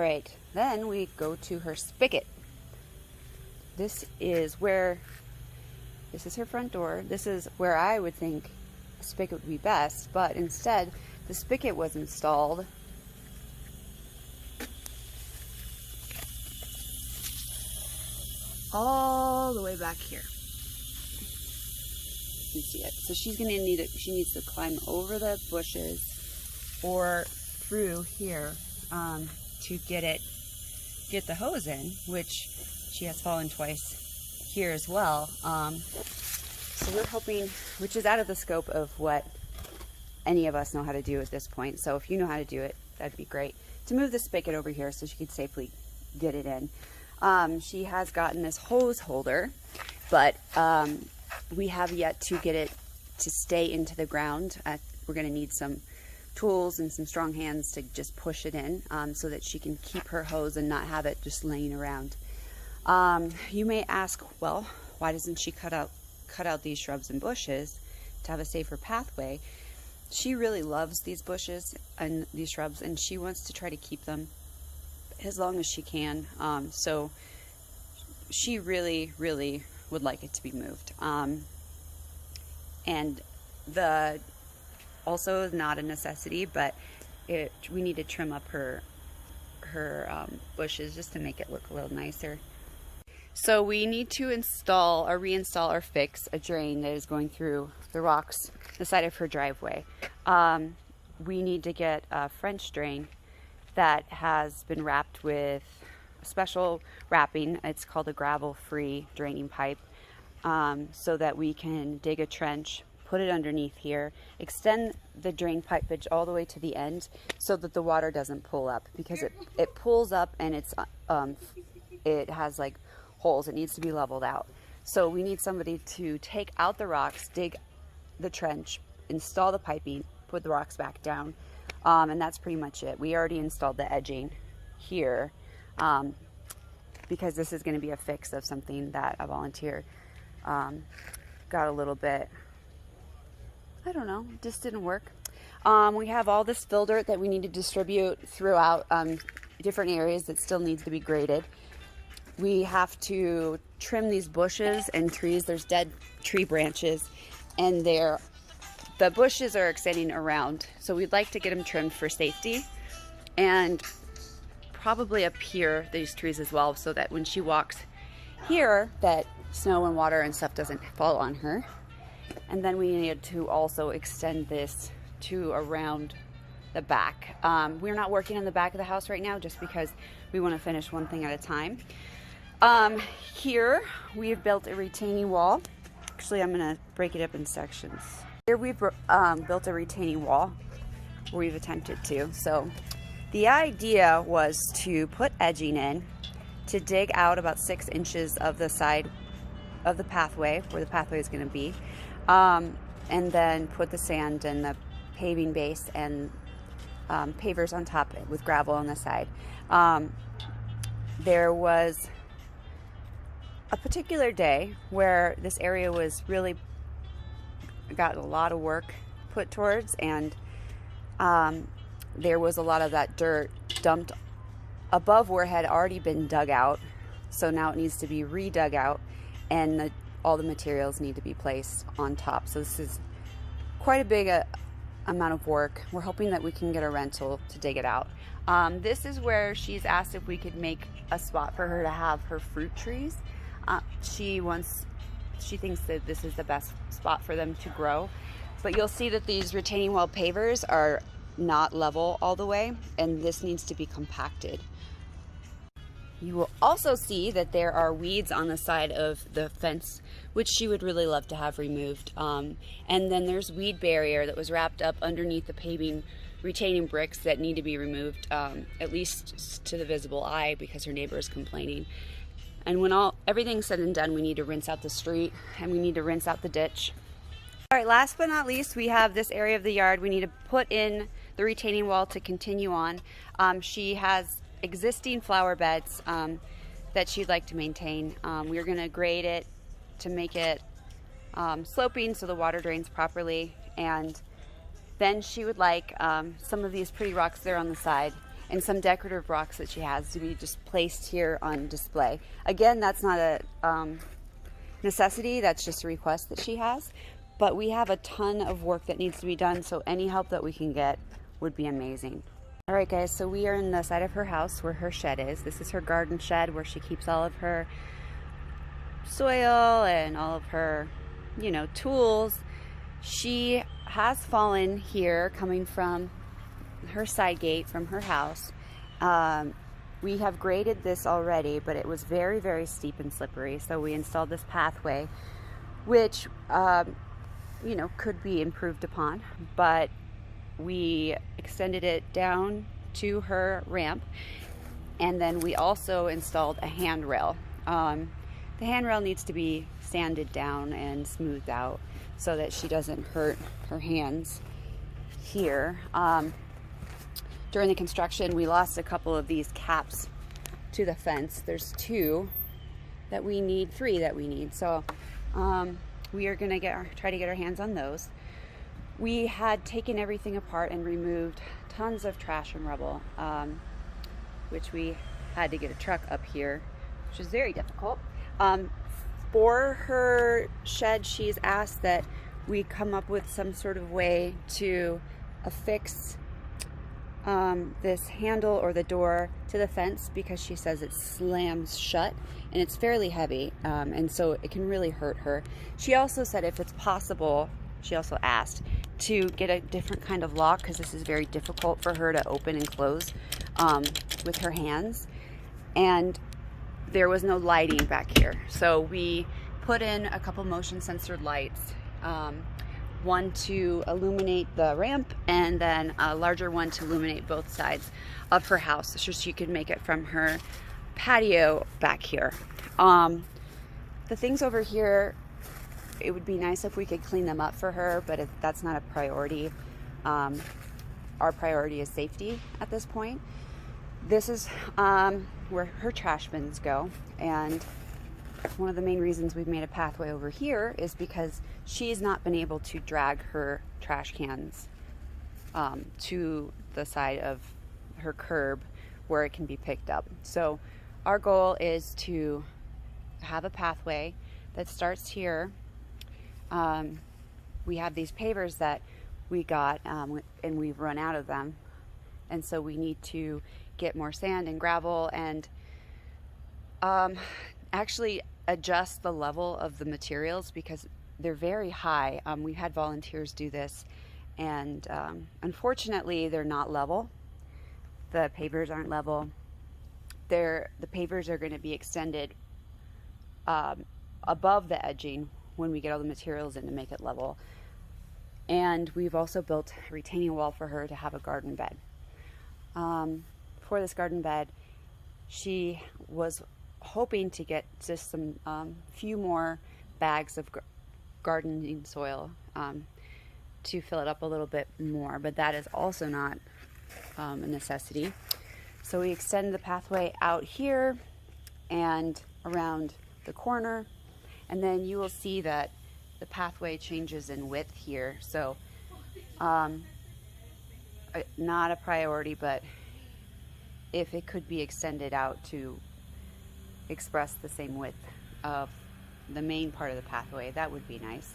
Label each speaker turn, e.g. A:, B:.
A: All right, then we go to her spigot. This is her front door. This is where I would think a spigot would be best, but instead the spigot was installed all the way back here. You can see it. So she's gonna need it. She needs to climb over the bushes or through here to get the hose in, which she has fallen twice here as well. So we're hoping, which is out of the scope of what any of us know how to do at this point. So if you know how to do it, that'd be great. To move the spigot over here so she could safely get it in. She has gotten this hose holder, but we have yet to get it to stay into the ground. We're going to need some tools and some strong hands to just push it in so that she can keep her hose and not have it just laying around. You may ask, well, why doesn't she cut out these shrubs and bushes to have a safer pathway? She really loves these bushes and these shrubs, and she wants to try to keep them as long as she can. So she really, really would like it to be moved. And also is not a necessity, but we need to trim up her bushes just to make it look a little nicer. So we need to install or reinstall or fix a drain that is going through the rocks, the side of her driveway. We need to get a French drain that has been wrapped with special wrapping. It's called a gravel-free draining pipe, so that we can dig a trench, put it underneath here, extend the drain pipage all the way to the end so that the water doesn't pull up, because it pulls up and it has like holes. It needs to be leveled out. So we need somebody to take out the rocks, dig the trench, install the piping, put the rocks back down, and that's pretty much it. We already installed the edging here because this is going to be a fix of something that a volunteer got a little bit, I don't know, just didn't work. We have all this fill dirt that we need to distribute throughout different areas that still needs to be graded. We have to trim these bushes and trees. There's dead tree branches, and the bushes are extending around. So we'd like to get them trimmed for safety, and probably up here, these trees as well, so that when she walks here, that snow and water and stuff doesn't fall on her. And then we need to also extend this to around the back. We're not working on the back of the house right now just because we want to finish one thing at a time. Here we've built a retaining wall. Actually, I'm going to break it up in sections. Here we've built a retaining wall, or we've attempted to. So the idea was to put edging in, to dig out about 6 inches of the side of the pathway, where the pathway is going to be, and then put the sand and the paving base and pavers on top with gravel on the side. There was a particular day where this area was really got a lot of work put towards, and there was a lot of that dirt dumped above where it had already been dug out. So now it needs to be re-dug out, and all the materials need to be placed on top. So this is quite a big amount of work. We're hoping that we can get a rental to dig it out. This is where she's asked if we could make a spot for her to have her fruit trees. She thinks that this is the best spot for them to grow. But you'll see that these retaining wall pavers are not level all the way, and this needs to be compacted. You will also see that there are weeds on the side of the fence, which she would really love to have removed. And then there's weed barrier that was wrapped up underneath the paving retaining bricks that need to be removed, at least to the visible eye, because her neighbor is complaining. And when everything's said and done, we need to rinse out the street, and we need to rinse out the ditch. All right, last but not least, we have this area of the yard. We need to put in the retaining wall to continue on. She has existing flower beds that she'd like to maintain. We're gonna grade it to make it sloping so the water drains properly, and then she would like some of these pretty rocks there on the side, and some decorative rocks that she has to be just placed here on display. Again, that's not a necessity, that's just a request that she has. But we have a ton of work that needs to be done, so any help that we can get would be amazing. All right, guys, so we are in the side of her house where her shed is. This is her garden shed where she keeps all of her soil and all of her, tools. She has fallen here coming from her side gate from her house. We have graded this already, but it was very, very steep and slippery. So we installed this pathway, which, could be improved upon, but we extended it down to her ramp. And then we also installed a handrail. The handrail needs to be sanded down and smoothed out so that she doesn't hurt her hands here. During the construction, we lost a couple of these caps to the fence. There's 2 that we need, 3 that we need. So we are gonna try to get our hands on those. We had taken everything apart and removed tons of trash and rubble, which we had to get a truck up here, which is very difficult. For her shed, she's asked that we come up with some sort of way to affix this handle or the door to the fence, because she says it slams shut and it's fairly heavy, and so it can really hurt her. She also said if it's possible, she also asked to get a different kind of lock, because this is very difficult for her to open and close with her hands. And there was no lighting back here, so we put in a couple motion sensor lights, one to illuminate the ramp and then a larger one to illuminate both sides of her house so she could make it from her patio back here. The things over here, it would be nice if we could clean them up for her, but that's not a priority. Our priority is safety at this point. This is where her trash bins go, and one of the main reasons we've made a pathway over here is because she's not been able to drag her trash cans to the side of her curb where it can be picked up. So our goal is to have a pathway that starts here. We have these pavers that we got and we've run out of them, and so we need to get more sand and gravel and actually adjust the level of the materials because they're very high. We had volunteers do this, and unfortunately they're not level. The pavers aren't level. The pavers are going to be extended above the edging when we get all the materials in to make it level. And we've also built a retaining wall for her to have a garden bed. For this garden bed, she was hoping to get just some few more bags of gardening soil to fill it up a little bit more, but that is also not a necessity. So we extend the pathway out here and around the corner, and then you will see that the pathway changes in width here. So not a priority, but if it could be extended out to express the same width of the main part of the pathway, that would be nice.